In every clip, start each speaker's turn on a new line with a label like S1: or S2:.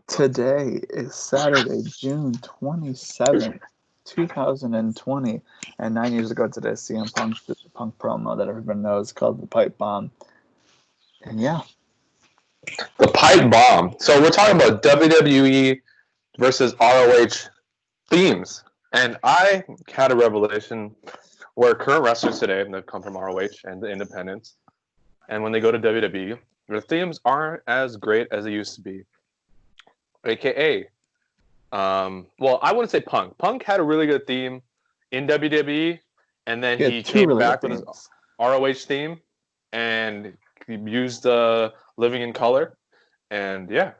S1: Today is Saturday, June 27th, 2020, and 9 years ago today, CM Punk did the Punk promo that everyone knows called the Pipe Bomb. And yeah.
S2: The Pipe Bomb. So we're talking about WWE versus ROH themes. And I had a revelation where current wrestlers today, that come from ROH and the independents, and when they go to WWE, their themes aren't as great as they used to be. AKA, well, I wouldn't say Punk. Punk had a really good theme in WWE, and then he came really back with his ROH theme, and he used Living in Color, and yeah,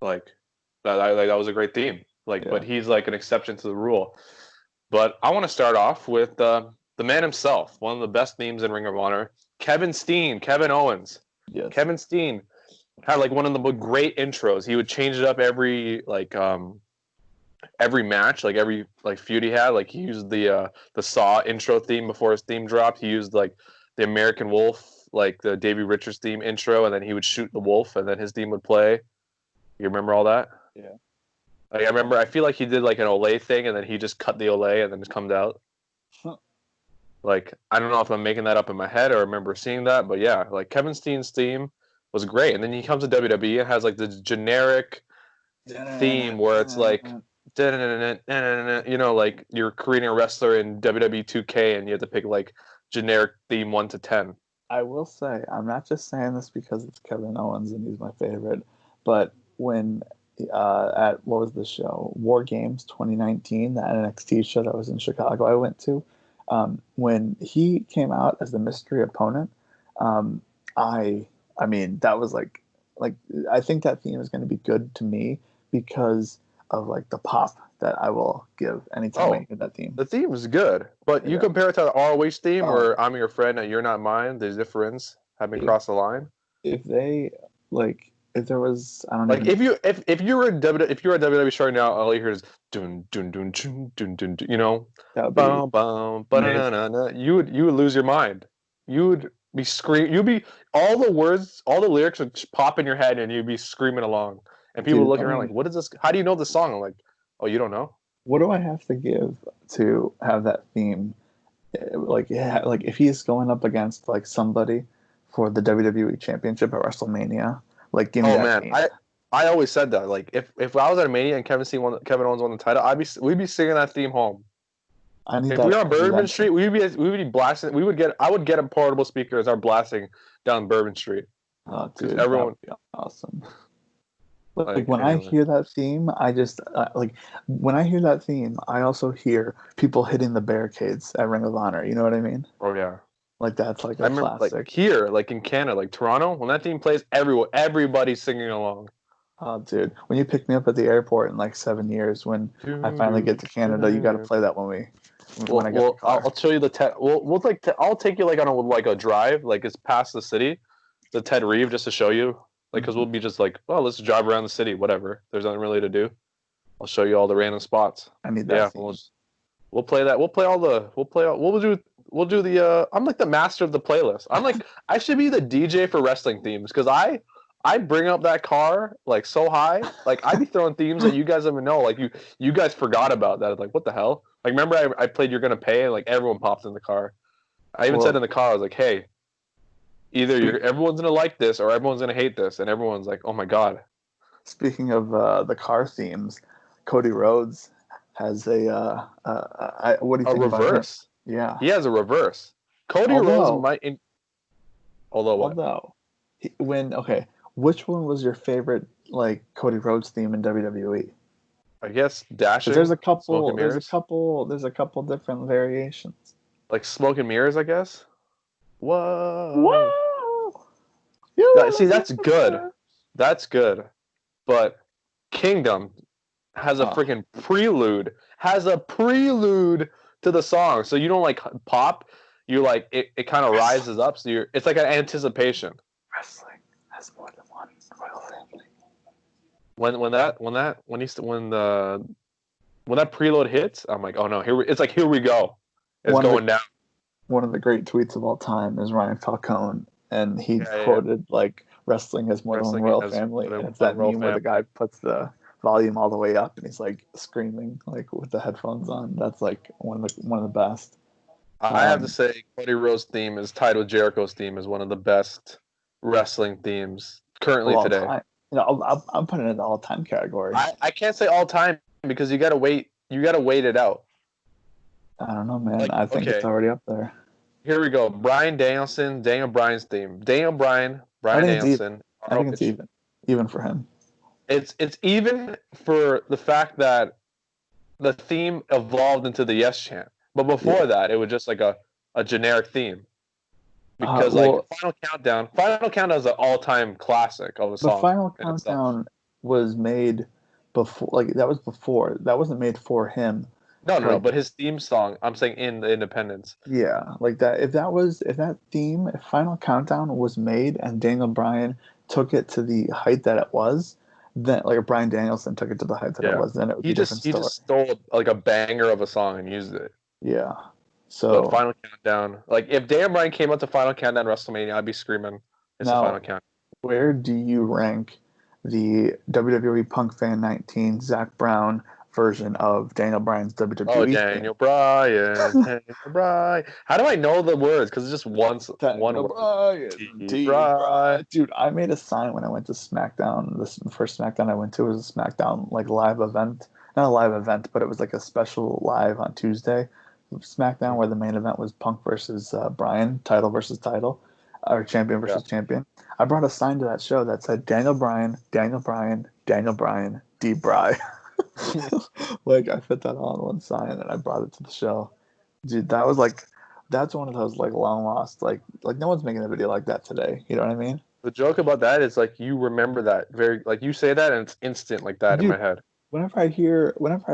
S2: like that was a great theme. But he's like an exception to the rule. But I want to start off with the man himself, one of the best themes in Ring of Honor, Kevin Owens.
S1: Yes.
S2: Kevin Steen had like one of the great intros. He would change it up every match, like every feud he had. Like he used the Saw intro theme before his theme dropped. He used like the American Wolf, like the Davey Richards theme intro, and then he would shoot the wolf, and then his theme would play. You remember all that?
S1: Yeah.
S2: Like, I remember. I feel like he did like an Olay thing, and then he just cut the Olay, and then it comes out.
S1: Huh.
S2: Like, I don't know if I'm making that up in my head or I remember seeing that, but yeah, like Kevin Steen's theme was great. And then he comes to WWE and has like the generic theme where it's like, you know, like you're creating a wrestler in WWE 2K and you have to pick like generic theme 1 to 10.
S1: I will say, I'm not just saying this because it's Kevin Owens and he's my favorite, but when at what was the show? War Games 2019, the NXT show that was in Chicago I went to, when he came out as the mystery opponent, I mean, that was like I think that theme is going to be good to me because of like the pop that I will give anytime I hear that theme.
S2: The theme is good, but you compare it to the ROH theme where I'm your friend and you're not mine. There's difference. Having crossed the line.
S1: If they if there was, I don't know.
S2: Like if you're a WWE star now, all you hear is dun dun dun dun dun dun. You know, bum bum ba-na-na-na. You would lose your mind. You would be screaming. You'd be all the words, all the lyrics would pop in your head, and you'd be screaming along. And people looking around like, "What is this? How do you know the song?" I'm like, "Oh, you don't know."
S1: What do I have to give to have that theme? Like if he's going up against like somebody for the WWE Championship at WrestleMania. Like, give me that theme.
S2: I always said that. Like, if I was at a Mania and Kevin Owens won the title, we'd be singing that theme home. If we were on Bourbon Street, we would be blasting. I would get a portable speaker as our blasting down Bourbon Street.
S1: Oh, dude, everyone, that would be awesome. Like when I hear that theme, I just when I hear that theme, I also hear people hitting the barricades at Ring of Honor. You know what I mean?
S2: Oh yeah.
S1: Like that's like a classic.
S2: Like here, like in Canada, like Toronto, when that theme plays, everybody's singing along.
S1: Oh, dude! When you pick me up at the airport in like 7 years, when I finally get to Canada, you got to play that when I get the car.
S2: I'll show you the I'll take you like on a drive, like it's past the city, the Ted Reeve, just to show you, like because we'll be just like, oh, let's drive around the city, whatever. There's nothing really to do. I'll show you all the random spots.
S1: I need that. Yeah,
S2: we'll play that. We'll do the I'm like the master of the playlist. I'm like I should be the DJ for wrestling themes because I bring up that car like so high. Like I'd be throwing themes that you guys don't even know. Like you guys forgot about that. Like what the hell? Like remember I played You're Gonna Pay and like everyone popped in the car. I even said in the car, I was like, hey, either everyone's gonna like this or everyone's gonna hate this, and everyone's like, oh my god.
S1: Speaking of the car themes, Cody Rhodes has a what do you think
S2: about reverse?
S1: Yeah,
S2: he has a reverse. Cody Rhodes might. Which
S1: one was your favorite like Cody Rhodes theme in WWE?
S2: I guess Dashing.
S1: There's a couple different variations.
S2: Like Smoke and Mirrors, I guess.
S1: Whoa.
S2: See, that's good. That's good. But Kingdom has a freaking prelude. Has a prelude to the song, so you don't like pop. You like it kind of rises up. So it's like an anticipation.
S1: Wrestling has more than one royal family.
S2: When that preload hits, I'm like, oh no, here we go. It's going down.
S1: One of the great tweets of all time is Ryan Falcone, and he quoted like wrestling is more than one
S2: Wrestling
S1: royal
S2: has
S1: family,
S2: more
S1: and
S2: than
S1: it's
S2: one
S1: that
S2: royal
S1: meme where the
S2: family.
S1: guy puts the volume all the way up and he's like screaming like with the headphones on. That's like one of the best.
S2: I have to
S1: Um,
S2: say, Cody Rhodes' theme is tied with Jericho's theme is one of the best wrestling themes
S1: of
S2: currently
S1: all
S2: today.
S1: time. I'm putting it in the all time category.
S2: I can't say all time because you gotta wait. You gotta wait it out.
S1: I don't know, man.
S2: Like,
S1: I think it's
S2: okay,
S1: already up there.
S2: here we go. Bryan Danielson, Daniel Bryan's theme. Daniel Bryan,
S1: I
S2: Bryan
S1: think it's even.
S2: Danielson,
S1: I think it's
S2: ROH.
S1: even for him.
S2: It's even for the fact that the theme evolved into the Yes chant. But before
S1: Yeah.
S2: that, it was just like a generic theme. Because like
S1: Well,
S2: Final Countdown is an all-time classic of a
S1: the
S2: song
S1: final
S2: in itself.
S1: countdown was made before. Like that was before. That wasn't made for him.
S2: No,
S1: Like
S2: but his theme song, I'm saying in the Independence.
S1: yeah, like that. If that theme, if Final Countdown was made and Daniel Bryan took it to the height that it was, then like if Bryan Danielson took it to the height that it
S2: Yeah.
S1: was, then it would be
S2: He
S1: a different story.
S2: just stole like a banger of a song and used it.
S1: Yeah.
S2: But
S1: So
S2: Final Countdown, like if Daniel Bryan came out to Final Countdown WrestleMania, I'd be screaming, "It's the Final
S1: now,
S2: Countdown."
S1: where do you rank the WWE Punk Fan 19 Zach Brown version of Daniel Bryan's
S2: Oh,
S1: WWE theme?
S2: Daniel Bryan, Daniel Bryan. How do I know the words? Because it's just one
S1: Daniel
S2: word.
S1: Bryan,
S2: T.
S1: T.
S2: Bryan.
S1: Bryan. Dude, I made a sign when I went to SmackDown. The first SmackDown I went to was a SmackDown like live event. Not a live event, but it was like a special live on Tuesday. SmackDown where the main event was Punk versus Bryan, title versus title, or champion
S2: Yeah.
S1: versus champion. I brought a sign to that show that said Daniel Bryan, Daniel Bryan, Daniel Bryan, D. Bry. Like I fit that all on one sign and I brought it to the show. Dude, that's one of those like long lost like no one's making a video like that today. You know what I mean?
S2: The joke about that is like you remember that very like you say that and it's instant like that in my
S1: Dude,
S2: head.
S1: whenever I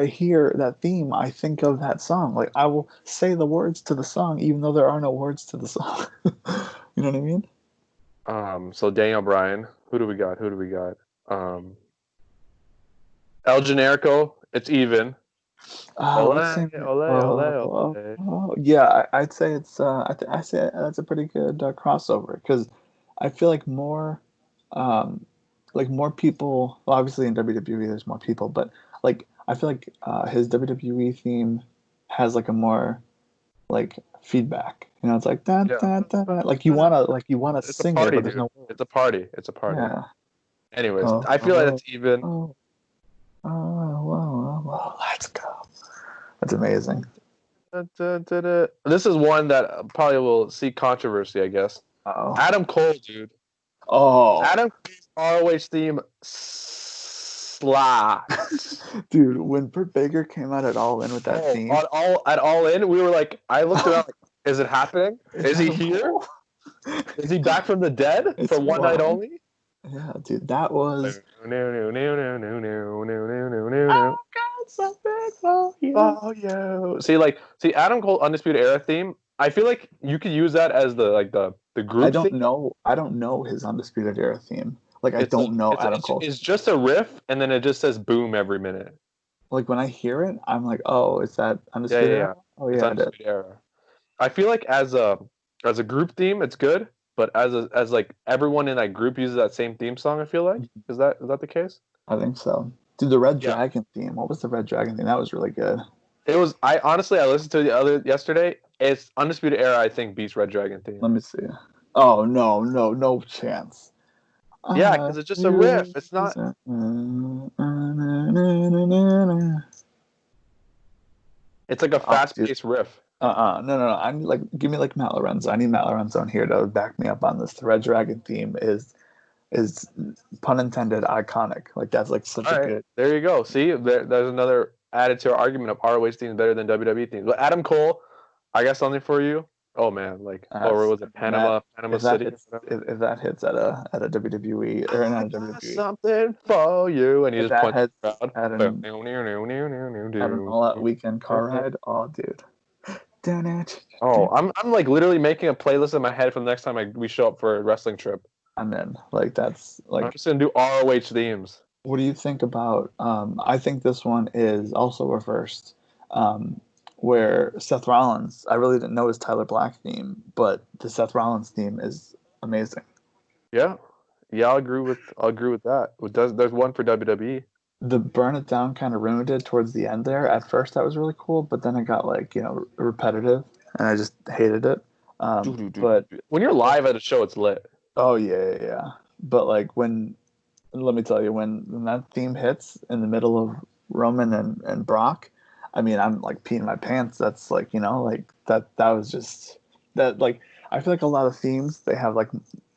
S1: hear that theme, I think of that song. Like I will say the words to the song even though there are no words to the song. You know what I mean?
S2: So Daniel Bryan, who do we got? Who do we got? Um, El Generico, it's even. Ole,
S1: Let's see.
S2: ole.
S1: Yeah, I'd say it's. I say that's a pretty good crossover because I feel um, like more people. Well, obviously in WWE there's more people, but like I feel like his WWE theme has like a more like feedback. You know, it's like da
S2: Yeah.
S1: da da. Like you wanna
S2: It's a
S1: sing it,
S2: party,
S1: but there's
S2: dude.
S1: no
S2: It's a
S1: words.
S2: party. It's a party.
S1: Yeah.
S2: Anyways,
S1: Oh
S2: I feel like
S1: oh
S2: it's even.
S1: oh oh oh. Oh, let's go. That's amazing.
S2: This is one that probably will see controversy, I guess.
S1: Oh.
S2: Adam Cole, dude.
S1: Oh,
S2: Adam Cole's ROH theme slaps.
S1: dude, when Britt Baker came out at All In with that
S2: Oh,
S1: theme,
S2: at all in, we were like, I looked around, like, is it happening?
S1: it's
S2: Is he
S1: Adam
S2: here?
S1: Cole.
S2: Is he back from the dead
S1: It's
S2: for one night
S1: wild.
S2: only?
S1: Yeah, dude, that was.
S2: No.
S1: I got something for you.
S2: Oh, yo. See, Adam Cole Undisputed Era theme. I feel like you could use that as the
S1: I
S2: group
S1: don't
S2: theme.
S1: know. I don't know his Undisputed Era theme. Like I don't know Adam Cole's.
S2: It's just a riff, and then it just says boom every minute.
S1: Like when I hear it, I'm like, oh, is that
S2: Yeah,
S1: Undisputed
S2: yeah,
S1: Era?
S2: yeah.
S1: Oh
S2: It's
S1: yeah, it is.
S2: Undisputed Era. I feel like as a group theme, it's good, but as like everyone in that group uses that same theme song, I feel like is that the case?
S1: I think so. Dude, the Red
S2: Yeah.
S1: Dragon theme. What was the Red Dragon theme? That was really good.
S2: It was. I honestly, I listened to the other yesterday. It's Undisputed Era. I think beats Red Dragon theme.
S1: Let me see. Oh no, no, no chance.
S2: Yeah, because it's just a riff. It's not. It's like a
S1: Oh, dude.
S2: fast-paced riff.
S1: No. I need like give me like Matt Lorenzo. I need Matt Lorenzo in here to back me up on this. The Red Dragon theme is pun intended iconic. Like that's like such
S2: All
S1: a
S2: right,
S1: good.
S2: there you go. See, there's another added to our argument of ROH themes better than WWE themes. But Adam Cole, I got something for you. Oh man, like, or was it
S1: That
S2: Panama
S1: if that
S2: City?
S1: hits if that hits at a WWE or
S2: I
S1: not a
S2: got
S1: WWE
S2: something for you, and he
S1: if
S2: just
S1: that
S2: punches
S1: hits
S2: the
S1: at
S2: crowd.
S1: an all out weekend car ride, oh dude. Damn it.
S2: Oh, I'm like literally making a playlist in my head for the next time we show up for a wrestling trip.
S1: I'm in. Like that's
S2: I'm
S1: like
S2: just gonna do ROH themes.
S1: what do you think about I think this one is also reversed. Where Seth Rollins, I really didn't know his Tyler Black theme, but the Seth Rollins theme is amazing.
S2: Yeah, Yeah, I'll agree with that. There's one for WWE.
S1: The Burn It Down kind of ruined it towards the end there. At first, that was really cool, but then it got like repetitive, and I just hated it. But
S2: When you're live at a show, it's lit.
S1: oh yeah. But like let me tell you, when that theme hits in the middle of Roman and Brock, I mean, I'm like peeing my pants. That's like, like that was just that like I feel like a lot of themes they have like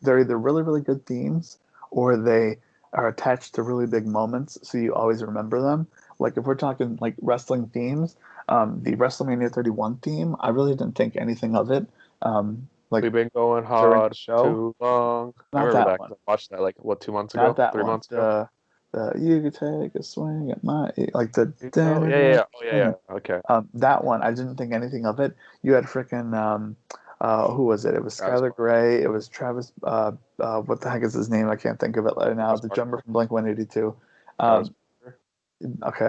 S1: they're either really, really good themes or they are attached to really big moments, so you always remember them. Like if we're talking like wrestling themes, the WrestleMania 31 theme, I really didn't think anything of it. Like
S2: We've been going
S1: during the
S2: hard
S1: show,
S2: too long. I
S1: not
S2: remember
S1: that
S2: that
S1: one.
S2: 'cause I watched that like what 2 months
S1: Not
S2: ago,
S1: that
S2: three
S1: one.
S2: months ago.
S1: The you could take a swing at my like the
S2: Oh yeah. Oh yeah. Okay.
S1: that one. I didn't think anything of it. You had freaking who was it? It was
S2: Travis
S1: Skylar Gray. It was Travis. What the heck is his name? I can't think of it right now. The
S2: Barker.
S1: drummer from Blink 182.
S2: Travis
S1: Um,
S2: Barker.
S1: okay,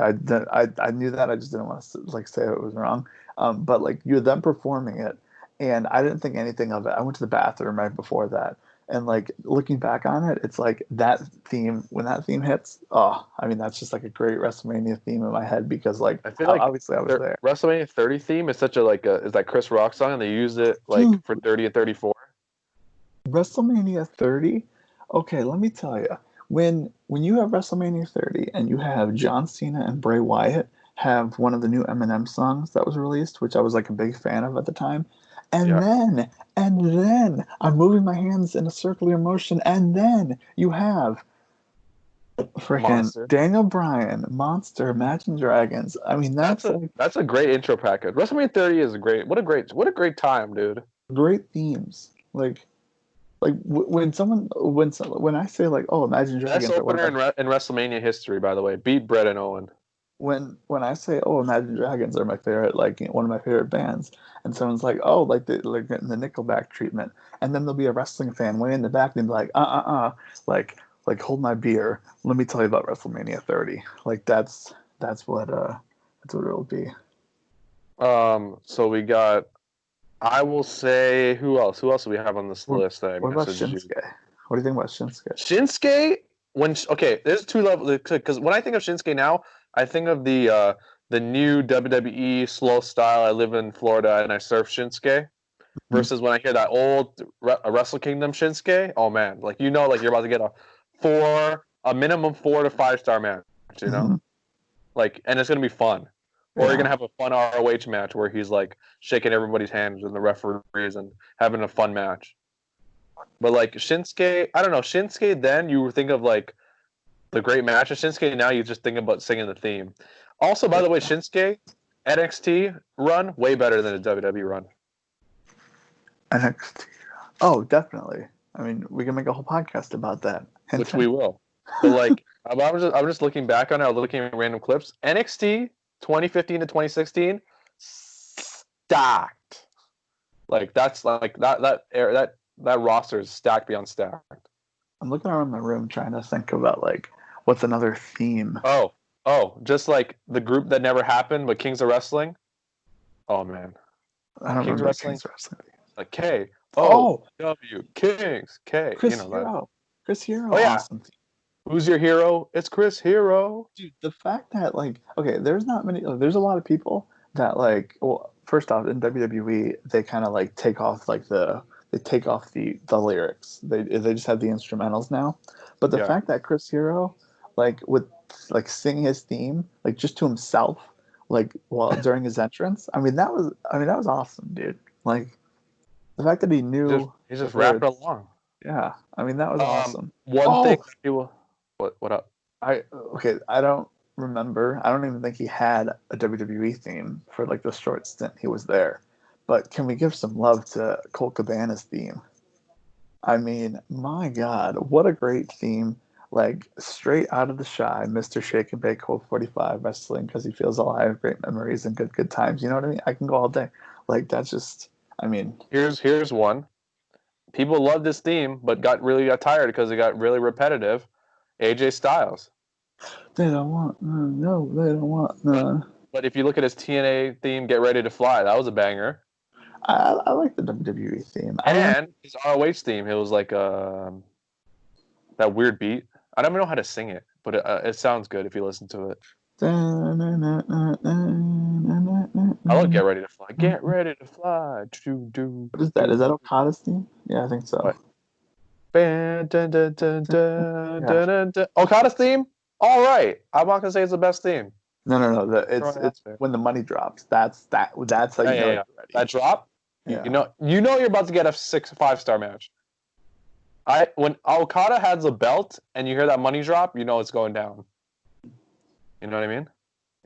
S1: I knew that. I just didn't want to like say it was wrong. But like you were them performing it, and I didn't think anything of it. I went to the bathroom right before that, and like looking back on it, it's like that theme when that theme hits. Oh, I mean that's just like a great WrestleMania theme in my head because like
S2: I feel like
S1: obviously I was there.
S2: WrestleMania 30 theme is such a is that Chris Rock song and they use it like
S1: Dude,
S2: for 30 and 34.
S1: WrestleMania 30. Okay, let me tell you. When you have WrestleMania 30 and you have John Cena and Bray Wyatt have one of the new Eminem songs that was released, which I was like a big fan of at the time, and
S2: Yeah.
S1: then I'm moving my hands in a circular motion, and then you have freaking
S2: Monster.
S1: Daniel Bryan, Monster, Imagine Dragons. I mean,
S2: That's
S1: that's
S2: a
S1: like
S2: that's a great intro package. WrestleMania 30 is a great. What a great time, dude.
S1: great themes. Like when I say like, oh, Imagine
S2: Best
S1: Dragons are one of
S2: opener
S1: my
S2: in WrestleMania history, by the way. Beat Bret and Owen.
S1: when I say, "Oh, Imagine Dragons are my favorite," like one of my favorite bands, and someone's like, "Oh, like they're getting the Nickelback treatment," and then there'll be a wrestling fan way in the back and be like, like hold my beer, let me tell you about WrestleMania 30." Like that's what it'll be.
S2: So we got. I will say who else? Who else do we have on this
S1: What,
S2: list that I
S1: what about
S2: messaged you?
S1: Shinsuke? What do you think about Shinsuke?
S2: Shinsuke. Okay, there's two levels because when I think of Shinsuke now, I think of the new WWE slow style. I live in Florida and I surf Shinsuke.
S1: Mhm.
S2: Versus when I hear that old Wrestle Kingdom Shinsuke, oh man, like you're about to get a minimum 4 to 5 star match,
S1: Mhm.
S2: and it's gonna be fun. Or you're
S1: Yeah.
S2: gonna have a fun ROH match where he's like shaking everybody's hands and the referees and having a fun match. But like Shinsuke, I don't know. Shinsuke then you think of like the great match of Shinsuke. Now you just think about singing the theme. Also, by the way,
S1: Yeah.
S2: Shinsuke NXT run way better than a WWE run.
S1: NXT. Oh, definitely. I mean, we can make a whole podcast about that. Hint,
S2: Which we
S1: hint.
S2: will. But like, I'm just looking back on it. I was looking at random clips. NXT 2015 to 2016 stacked. Like that's like that roster is stacked beyond stacked.
S1: I'm looking around my room trying to think about like what's another theme.
S2: Just like the group that never happened, but Kings of Wrestling. Oh man,
S1: I don't
S2: Kings of
S1: remember
S2: Wrestling
S1: King's Wrestling.
S2: like K O
S1: Oh,
S2: W Kings K. You
S1: Chris
S2: know that.
S1: Hero. Chris Hero,
S2: Oh yeah,
S1: awesome.
S2: who's your hero? It's Chris Hero.
S1: Dude, the fact that like okay, there's not many. There's a lot of people that like. Well, first off, in WWE, they kind of like take off like they take off the lyrics. They just have the instrumentals now. But the
S2: Yeah,
S1: fact that Chris Hero, like would like sing his theme like just to himself, like while during his entrance. I mean that was awesome, dude. Like the fact that he knew
S2: he's
S1: the
S2: just rapping
S1: words.
S2: along.
S1: Yeah, I mean that was awesome.
S2: One thing
S1: Oh,
S2: that people. What up?
S1: I don't remember. I don't even think he had a WWE theme for like the short stint he was there. But can we give some love to Colt Cabana's theme? I mean, my God, what a great theme! Like straight out of the Shy, Mr. Shake and Bake Colt 45 wrestling because he feels alive, great memories and good times. You know what I mean? I can go all day. Like that's just, I mean,
S2: Here's one. People love this theme, but got tired because it got really repetitive. AJ Styles.
S1: they don't want no, they don't want
S2: But
S1: no.
S2: but if you look at his TNA theme, Get Ready to Fly, that was a banger.
S1: I like the WWE theme. I remember.
S2: And his ROH theme, it was like that weird beat. I don't even know how to sing it, but it sounds good if you listen to it. I love Get Ready to Fly. Get ready to fly.
S1: What is that? Is that Okada's theme? Yeah, I think so.
S2: What? Okada's theme? All right. I'm not gonna say it's the best theme.
S1: No. It's when the money drops. That's how you know you're ready.
S2: That drop.
S1: Yeah.
S2: You know you're about to get a 5-star match. When Okada has a belt and you hear that money drop, you know it's going down. You know what I mean?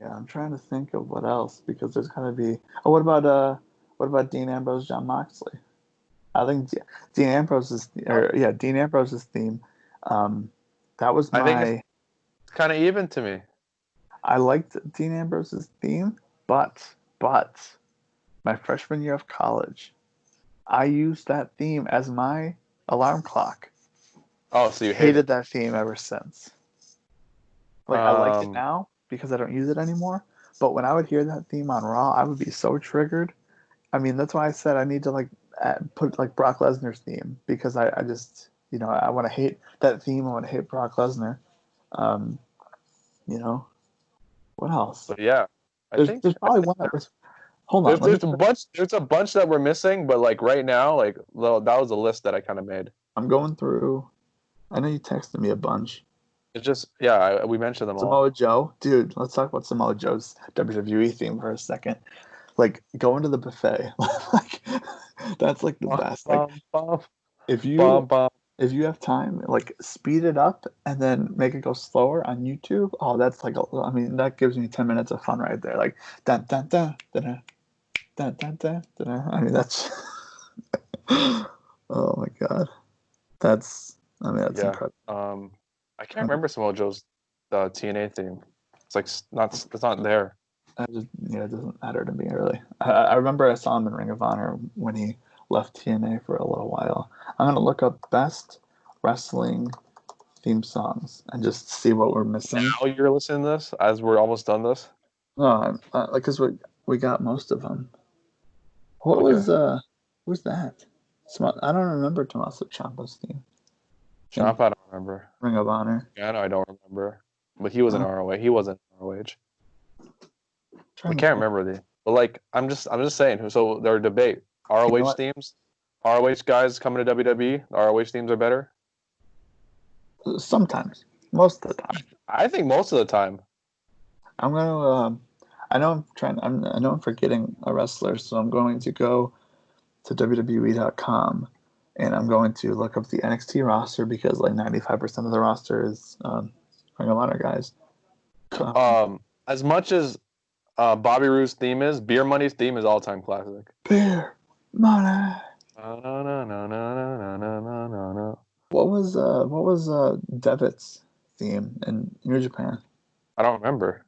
S1: Yeah, I'm trying to think of what else because there's gotta be. Oh, what about Dean Ambrose, John Moxley? I think Dean Ambrose's theme. That was
S2: I think it's kind of even to me.
S1: I liked Dean Ambrose's theme, but my freshman year of college, I used that theme as my alarm clock.
S2: Oh, so you
S1: hated that theme ever since. Like I like it now because I don't use it anymore. But when I would hear that theme on Raw, I would be so triggered. I mean, that's why I said I need to put Brock Lesnar's theme because I just I want to hate that theme. I want to hate Brock Lesnar. What else?
S2: But yeah,
S1: there's probably one that was. Hold on.
S2: There's a bunch that we're missing, but right now, that was a list that I kind of made.
S1: I'm going through. I know you texted me a bunch.
S2: It's just we mentioned them all.
S1: Samoa Joe, dude. Let's talk about Samoa Joe's WWE theme for a second. Going to the buffet, that's the best. If you have time, speed it up and then make it go slower on YouTube. Oh, that's that gives me 10 minutes of fun right there. Dun dun dun dun dun dun dun dun. I mean, that's. Oh my god, that's incredible.
S2: I can't remember Samoa Joe's TNA theme. It's not there.
S1: It doesn't matter to me really. I remember I saw him in Ring of Honor when he left TNA for a little while. I'm gonna look up best wrestling theme songs and just see what we're missing.
S2: Now you're listening to this as we're almost done this.
S1: No, because we got most of them. What was who's that? I don't remember Tommaso Ciampa's theme.
S2: Ciampa, I don't remember.
S1: Ring of Honor.
S2: Yeah, no, I don't remember. But he was in ROH. He wasn't in ROH. I can't remember but I'm just saying. So their debate: ROH themes, ROH guys coming to WWE. ROH themes are better.
S1: Sometimes, most of the time.
S2: I think most of the time.
S1: I'm gonna. I know I'm forgetting a wrestler, so I'm going to go to WWE.com and I'm going to look up the NXT roster because 95% of the roster is Ring of Honor guys.
S2: As much as Bobby Roode's theme is, Beer Money's theme is all-time classic.
S1: Beer Money. What was Devitt's theme in New Japan?
S2: I don't remember.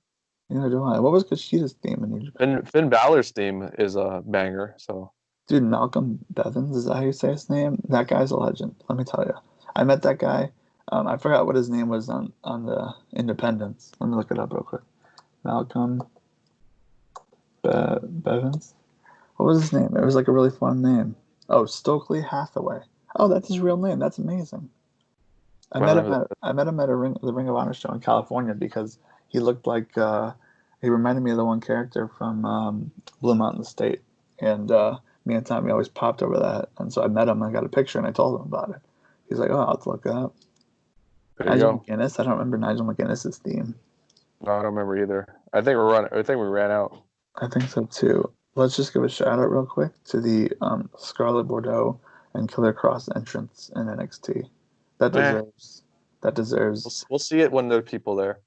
S1: Neither do I. What was Kushita's theme in New Japan?
S2: Finn Balor's theme is a banger. So,
S1: dude, Malcolm Bevins, is that how you say his name? That guy's a legend. Let me tell you, I met that guy. I forgot what his name was on the Independence. Let me look it up real quick. Malcolm Bevins. What was his name? It was a really fun name. Oh, Stokely Hathaway. Oh, that's his real name. That's amazing. I met him at the Ring of Honor show in California because he looked like he reminded me of the one character from Blue Mountain State, and me and Tommy always popped over that, and so I met him. I got a picture and I told him about it. He's like, "Oh, I'll have to look it up." Nigel McGuinness. I don't remember Nigel McGuinness's theme.
S2: No, I don't remember either. I think we ran out.
S1: I think so too. Let's just give a shout out real quick to the Scarlet Bordeaux and Killer Cross entrance in NXT. That deserves.
S2: We'll see it when there are people there.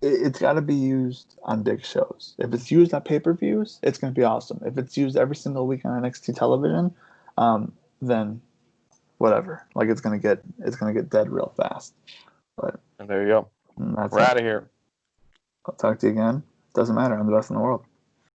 S1: It's got to be used on big shows. If it's used on pay-per-views, it's going to be awesome. If it's used every single week on NXT television, then whatever. It's going to get dead real fast. But
S2: and there you go. We're out of here.
S1: I'll talk to you again. Doesn't matter. I'm the best in the world.